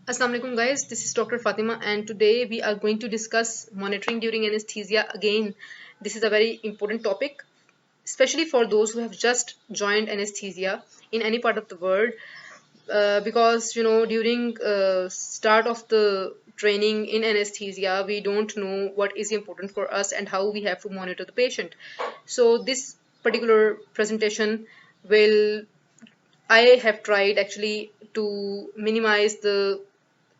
Assalamu alaikum guys, this is Dr. Fatima and today we are going to discuss monitoring during anesthesia. Again, this is a very important topic, especially for those who have just joined anesthesia in any part of the world, because during start of the training in anesthesia we don't know what is important for us and how we have to monitor the patient. So this particular presentation will I have tried actually to minimize the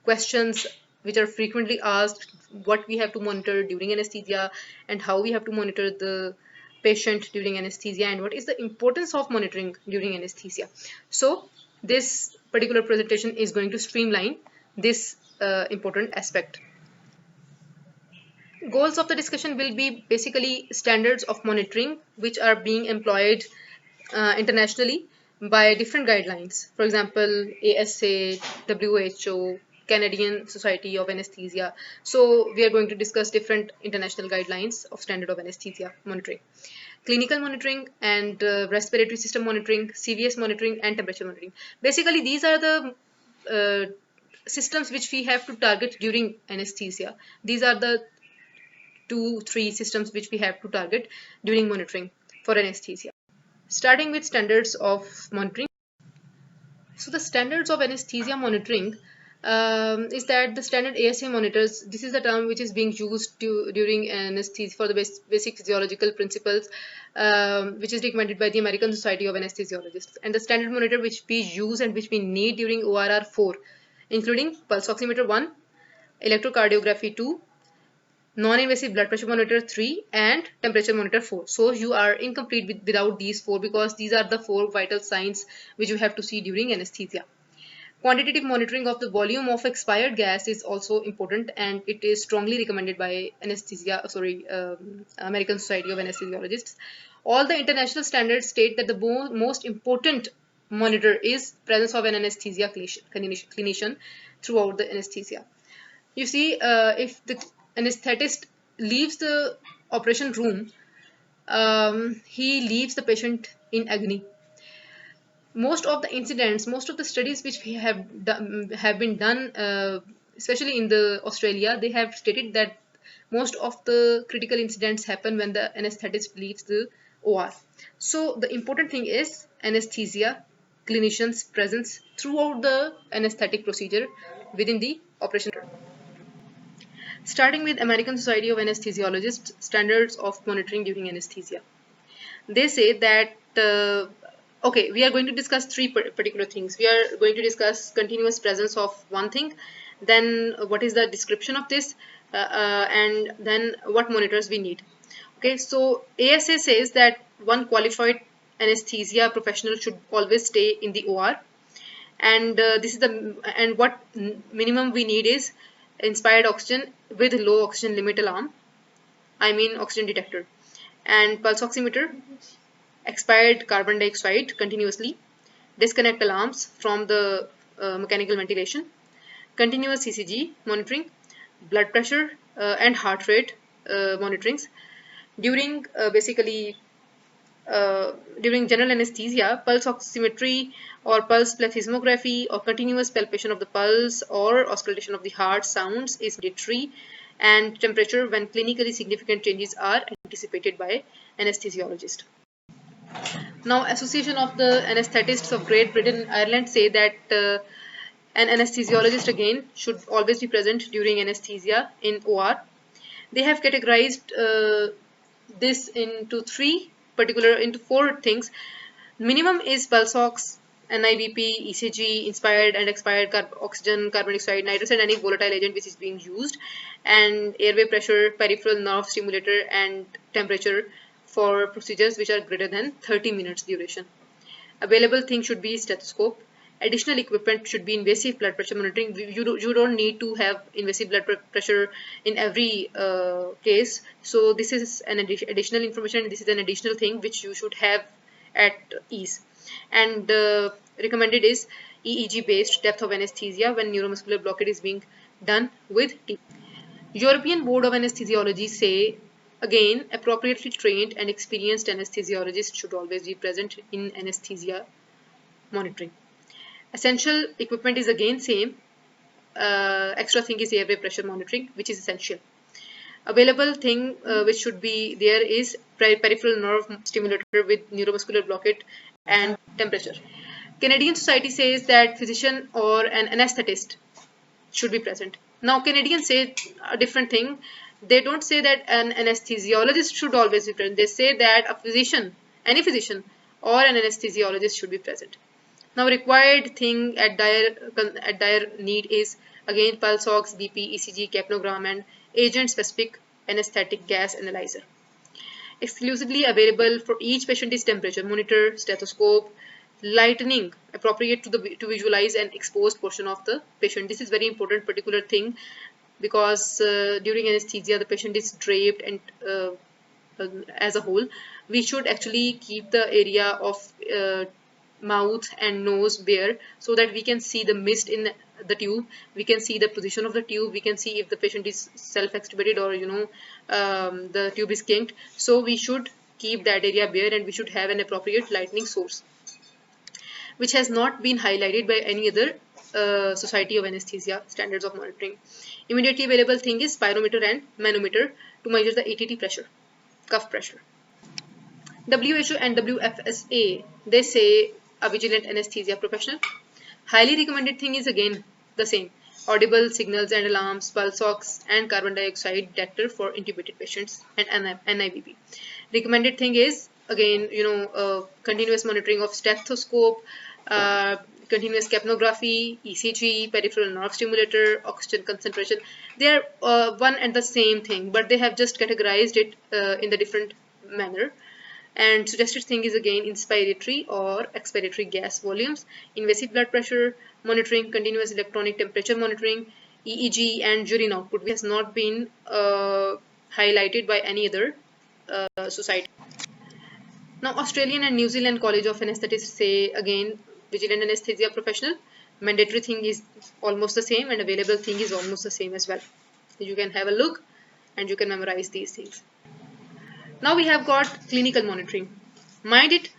questions which are frequently asked, what we have to monitor during anesthesia and how we have to monitor the patient during anesthesia and what is the importance of monitoring during anesthesia. So this particular presentation is going to streamline this important aspect. Goals of the discussion will be basically standards of monitoring which are being employed internationally by different guidelines. For example, ASA, WHO, Canadian Society of Anesthesia. So we are going to discuss different international guidelines of standard of anesthesia monitoring. Clinical monitoring and respiratory system monitoring, CVS monitoring and temperature monitoring. Basically, these are the systems which we have to target during anesthesia. These are the 2-3 systems which we have to target during monitoring for anesthesia. Starting with standards of monitoring. So the standards of anesthesia monitoring is that the standard ASA monitors, this is the term which is being used during anesthesia for the basic physiological principles, which is recommended by the American Society of Anesthesiologists. And the standard monitor which we use and which we need during OR are 4, including pulse oximeter 1, electrocardiography 2, non-invasive blood pressure monitor 3 and temperature monitor 4. So you are incomplete without these 4 because these are the 4 vital signs which you have to see during anesthesia. Quantitative monitoring of the volume of expired gas is also important and it is strongly recommended by American Society of Anesthesiologists. All the international standards state that the most important monitor is presence of an anesthesia clinician throughout the anesthesia. You see, if the anesthetist leaves the operation room, he leaves the patient in agony. Most of the incidents, most of the studies which we have been done, especially in the Australia, they have stated that most of the critical incidents happen when the anesthetist leaves the OR. So the important thing is anesthesia clinician's presence throughout the anesthetic procedure within the operation. Starting with American Society of Anesthesiologists standards of monitoring during anesthesia. They say that okay, we are going to discuss three particular things. We are going to discuss continuous presence of one thing, then what is the description of this, and then what monitors we need. Okay, so ASA says that one qualified anesthesia professional should always stay in the OR, and this is the and what minimum we need is inspired oxygen with low oxygen limit alarm, I mean oxygen detector, and pulse oximeter, expired carbon dioxide continuously, disconnect alarms from the mechanical ventilation, continuous ECG monitoring, blood pressure and heart rate monitorings. During during general anesthesia, pulse oximetry or pulse plethysmography or continuous palpation of the pulse or auscultation of the heart sounds is mandatory, and temperature when clinically significant changes are anticipated by anesthesiologist. Now, Association of the Anesthetists of Great Britain and Ireland say that an anesthesiologist again should always be present during anesthesia in OR. They have categorized this into four things. Minimum is pulse ox, NIBP, ECG, inspired and expired oxygen, carbon dioxide, nitrous, and any volatile agent which is being used, and airway pressure, peripheral nerve stimulator, and temperature for procedures which are greater than 30 minutes duration. Available thing should be stethoscope. Additional equipment should be invasive blood pressure monitoring. You don't need to have invasive blood pressure in every case. So this is an additional information. This is an additional thing which you should have at ease. And recommended is EEG based depth of anesthesia when neuromuscular blockade is being done with TP. European Board of Anesthesiology say again appropriately trained and experienced anesthesiologists should always be present in anesthesia monitoring. Essential equipment is again same. extra thing is airway pressure monitoring, which is essential. Available thing which should be there is peripheral nerve stimulator with neuromuscular blockade and temperature. Canadian Society says that physician or an anesthetist should be present. Now Canadians say a different thing. They don't say that an anesthesiologist should always be present. They say that a physician, any physician or an anesthesiologist should be present. Now required thing at dire need is again pulse ox, BP, ECG, capnogram and agent specific anesthetic gas analyzer. Exclusively available for each patient is temperature monitor, stethoscope, lightning appropriate to visualize an exposed portion of the patient. This is very important particular thing because during anesthesia the patient is draped and as a whole we should actually keep the area of mouth and nose bare so that we can see the mist in the tube, we can see the position of the tube, we can see if the patient is self-extubated or the tube is kinked. So we should keep that area bare and we should have an appropriate lightning source, which has not been highlighted by any other Society of Anesthesia standards of monitoring. Immediately available thing is spirometer and manometer to measure the ATT pressure, cuff pressure. WHO and WFSA, they say a vigilant anesthesia professional. Highly recommended thing is again the same. Audible signals and alarms, pulse ox and carbon dioxide detector for intubated patients and NIVB. Recommended thing is again continuous monitoring of stethoscope, continuous capnography, ECG, peripheral nerve stimulator, oxygen concentration. They are one and the same thing, but they have just categorized it in the different manner. And suggested thing is again inspiratory or expiratory gas volumes, invasive blood pressure monitoring, continuous electronic temperature monitoring, EEG and urine output, which has not been highlighted by any other society. Now Australian and New Zealand College of Anaesthetists say again vigilant anesthesia professional. Mandatory thing is almost the same and available thing is almost the same as well. You can have a look and you can memorize these things. Now we have got clinical monitoring. Mind it,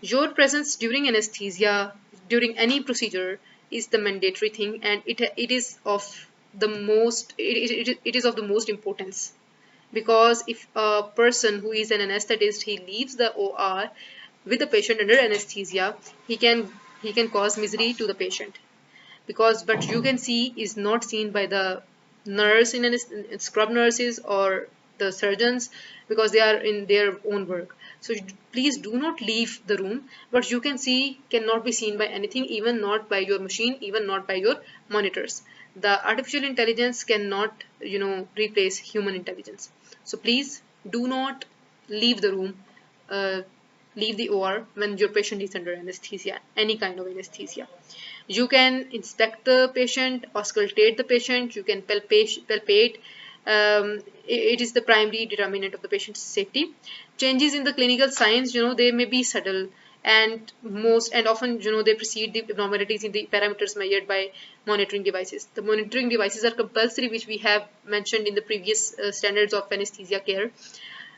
your presence during anesthesia, during any procedure is the mandatory thing and it is of the most importance, because if a person who is an anesthetist, he leaves the OR with the patient under anesthesia, he can cause misery to the patient, because what you can see is not seen by the nurse in scrub nurses or the surgeons, because they are in their own work. So please do not leave the room. What you can see cannot be seen by anything, even not by your machine, even not by your monitors. The artificial intelligence cannot replace human intelligence. So please do not leave the room, leave the OR when your patient is under anesthesia, any kind of anesthesia. You can inspect the patient, auscultate the patient, you can palpate. It is the primary determinant of the patient's safety. Changes in the clinical signs, they may be subtle and often, they precede the abnormalities in the parameters measured by monitoring devices. The monitoring devices are compulsory, which we have mentioned in the previous standards of anesthesia care.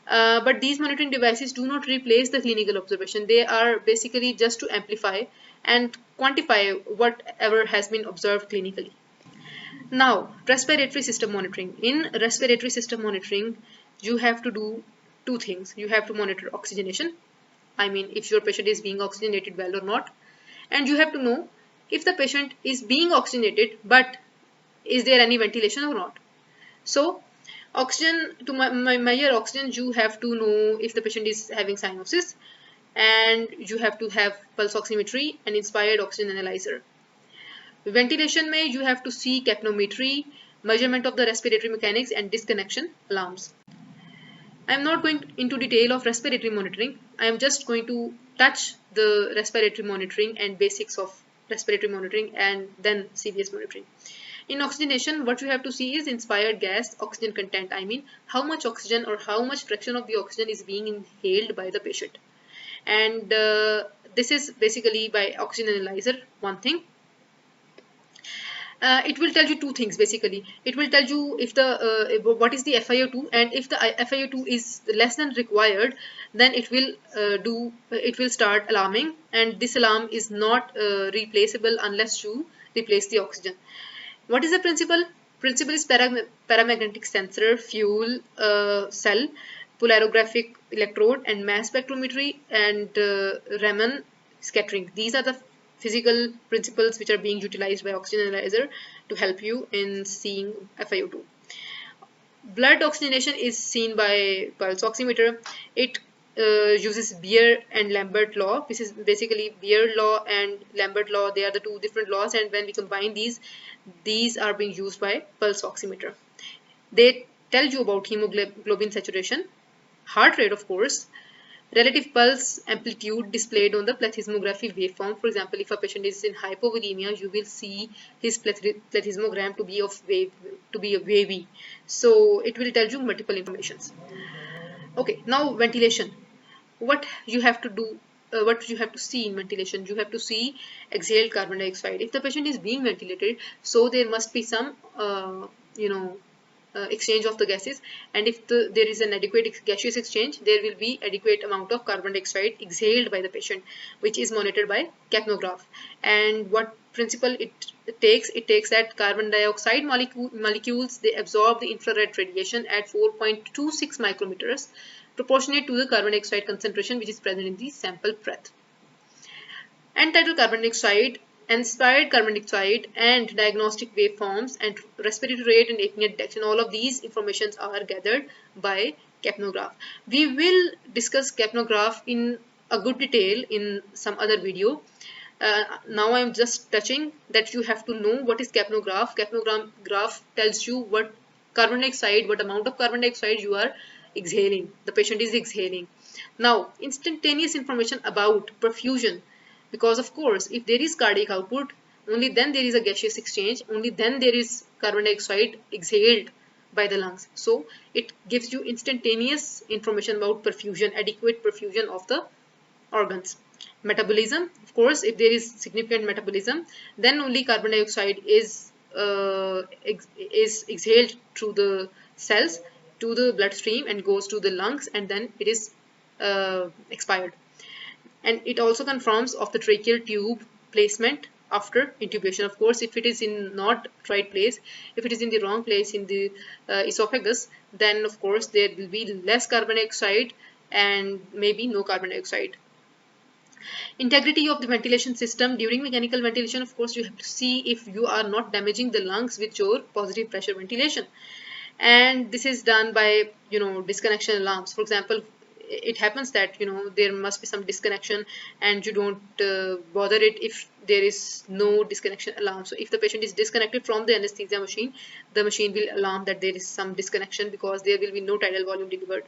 But these monitoring devices do not replace the clinical observation. They are basically just to amplify and quantify whatever has been observed clinically. Now, respiratory system monitoring. In respiratory system monitoring, you have to do two things. You have to monitor oxygenation. I mean, if your patient is being oxygenated well or not. And you have to know if the patient is being oxygenated, but is there any ventilation or not. So, oxygen, to measure oxygen, you have to know if the patient is having cyanosis, and you have to have pulse oximetry and inspired oxygen analyzer. Ventilation may you have to see capnometry, measurement of the respiratory mechanics and disconnection alarms. I am not going into detail of respiratory monitoring. I am just going to touch the respiratory monitoring and basics of respiratory monitoring and then CVS monitoring. In oxygenation, what you have to see is inspired gas oxygen content. I mean, how much oxygen or how much fraction of the oxygen is being inhaled by the patient. And this is basically by oxygen analyzer, one thing. It will tell you two things basically. It will tell you if the what is the FiO2, and if the FiO2 is less than required, then it will start alarming, and this alarm is not replaceable unless you replace the oxygen. What is the principle? Principle is paramagnetic sensor, fuel cell, polarographic electrode, and mass spectrometry, and Raman scattering. These are the physical principles which are being utilized by oxygen analyzer to help you in seeing FiO2. Blood oxygenation is seen by pulse oximeter. It uses Beer and Lambert law. This is basically Beer law and Lambert law. They are the two different laws, and when we combine these are being used by pulse oximeter. They tell you about hemoglobin saturation, heart rate, of course, relative pulse amplitude displayed on the plethysmography waveform. For example, if a patient is in hypovolemia, you will see his plethysmogram to be a wavy. So it will tell you multiple informations. Okay, now ventilation. What you have to do, what you have to see in ventilation, you have to see exhaled carbon dioxide. If the patient is being ventilated, so there must be some exchange of the gases, and if there is an adequate gaseous exchange, there will be adequate amount of carbon dioxide exhaled by the patient, which is monitored by capnograph. And what principle it takes? It takes that carbon dioxide molecules, they absorb the infrared radiation at 4.26 micrometers, proportionate to the carbon dioxide concentration which is present in the sample breath. End-tidal carbon dioxide, inspired carbon dioxide, and diagnostic waveforms, and respiratory rate and apnea detection, all of these informations are gathered by capnograph. We will discuss capnograph in a good detail in some other video. Now I am just touching that you have to know what is capnograph. Capnograph tells you what carbon dioxide, what amount of carbon dioxide you are exhaling, the patient is exhaling. Now, instantaneous information about perfusion, because of course if there is cardiac output, only then there is a gaseous exchange, only then there is carbon dioxide exhaled by the lungs. So it gives you instantaneous information about perfusion, adequate perfusion of the organs. Metabolism, of course, if there is significant metabolism, then only carbon dioxide is exhaled through the cells to the bloodstream and goes to the lungs, and then it is expired. And it also confirms of the tracheal tube placement after intubation. Of course, if it is in not right place, if it is in the wrong place in the esophagus, then of course there will be less carbon dioxide and maybe no carbon dioxide. Integrity of the ventilation system. During mechanical ventilation, of course, you have to see if you are not damaging the lungs with your positive pressure ventilation, and this is done by disconnection alarms. For example, it happens that there must be some disconnection and you don't bother it if there is no disconnection alarm. So if the patient is disconnected from the anesthesia machine, the machine will alarm that there is some disconnection because there will be no tidal volume delivered.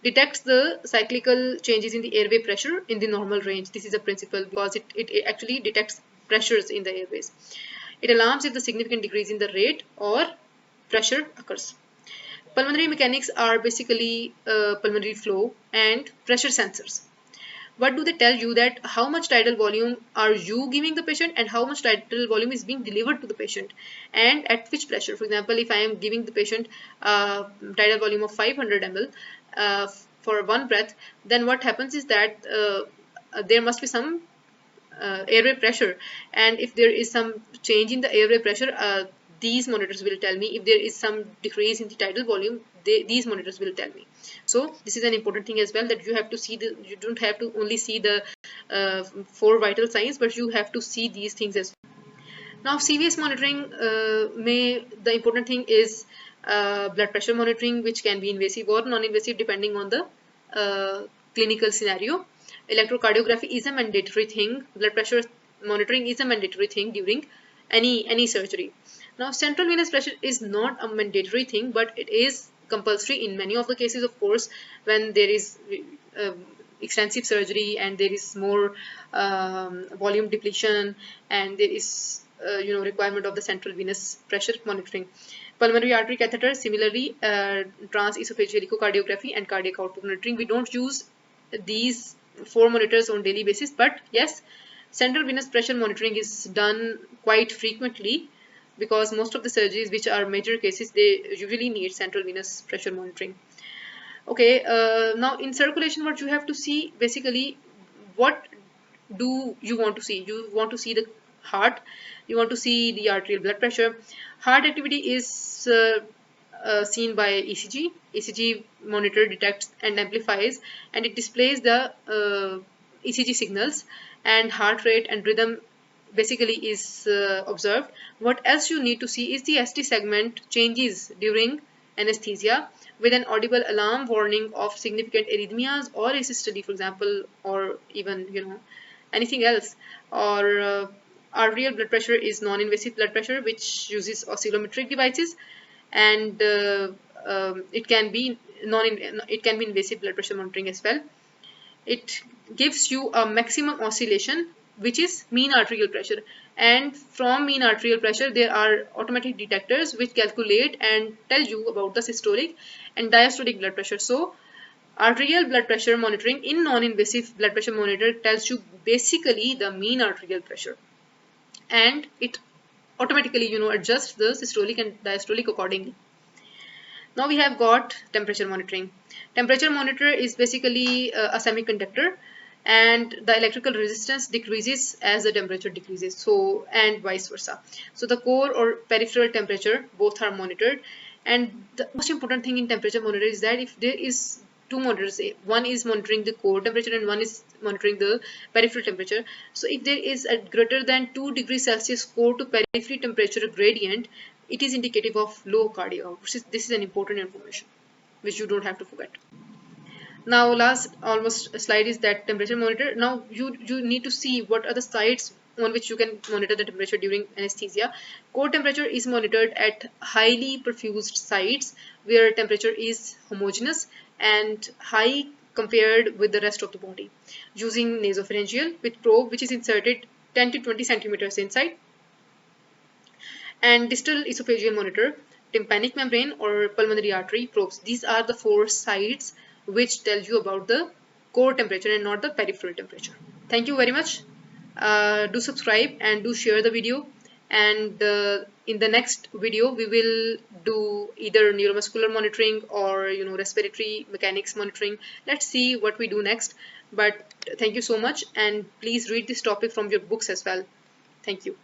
Detects the cyclical changes in the airway pressure in the normal range. This is a principle because it actually detects pressures in the airways. It alarms if the significant decrease in the rate or pressure occurs. Pulmonary mechanics are basically pulmonary flow and pressure sensors. What do they tell you? That how much tidal volume are you giving the patient and how much tidal volume is being delivered to the patient and at which pressure. For example, if I am giving the patient tidal volume of 500 ml for one breath, then what happens is that there must be some airway pressure, and if there is some change in the airway pressure, these monitors will tell me. If there is some decrease in the tidal volume, these monitors will tell me. So this is an important thing as well, that you have to see you don't have to only see the 4 vital signs, but you have to see these things as well. Now CVS monitoring, the important thing is blood pressure monitoring, which can be invasive or non-invasive depending on the clinical scenario. Electrocardiography is a mandatory thing. Blood pressure monitoring is a mandatory thing during any surgery. Now central venous pressure is not a mandatory thing, but it is compulsory in many of the cases, of course, when there is extensive surgery and there is more volume depletion and there is requirement of the central venous pressure monitoring. Pulmonary artery catheter, similarly, transesophageal echocardiography and cardiac output monitoring. We don't use these 4 monitors on daily basis, but yes, central venous pressure monitoring is done quite frequently because most of the surgeries which are major cases, they usually need central venous pressure monitoring. Okay, now in circulation, what you have to see, basically, what do you want to see? You want to see the heart. You want to see the arterial blood pressure. Heart activity is seen by ECG. ECG monitor detects and amplifies, and it displays the ECG signals, and heart rate and rhythm basically is observed. What else you need to see is the ST segment changes during anesthesia with an audible alarm warning of significant arrhythmias or asystole, for example, or even anything else. Or arterial blood pressure is non-invasive blood pressure, which uses oscillometric devices, and it can be invasive blood pressure monitoring as well. It gives you a maximum oscillation, which is mean arterial pressure, and from mean arterial pressure there are automatic detectors which calculate and tell you about the systolic and diastolic blood pressure. So arterial blood pressure monitoring in non-invasive blood pressure monitor tells you basically the mean arterial pressure, and it automatically adjusts the systolic and diastolic accordingly. Now we have got temperature monitoring. Temperature monitor is basically a semiconductor, and the electrical resistance decreases as the temperature decreases, so and vice versa. So the core or peripheral temperature both are monitored, and the most important thing in temperature monitor is that if there is two monitors, one is monitoring the core temperature and one is monitoring the peripheral temperature. So if there is a greater than 2 degrees Celsius core to periphery temperature gradient, it is indicative of low cardio. This is an important information which you don't have to forget. Now last almost slide is that temperature monitor. Now you need to see what are the sites on which you can monitor the temperature during anesthesia. Core temperature is monitored at highly perfused sites where temperature is homogeneous and high compared with the rest of the body, using nasopharyngeal with probe which is inserted 10 to 20 centimeters inside, and distal esophageal monitor, tympanic membrane or pulmonary artery probes. These are the 4 sites which tell you about the core temperature and not the peripheral temperature. Thank you very much. Do subscribe and do share the video, and in the next video we will do either neuromuscular monitoring or respiratory mechanics monitoring. Let's see what we do next, but thank you so much, and please read this topic from your books as well. Thank you.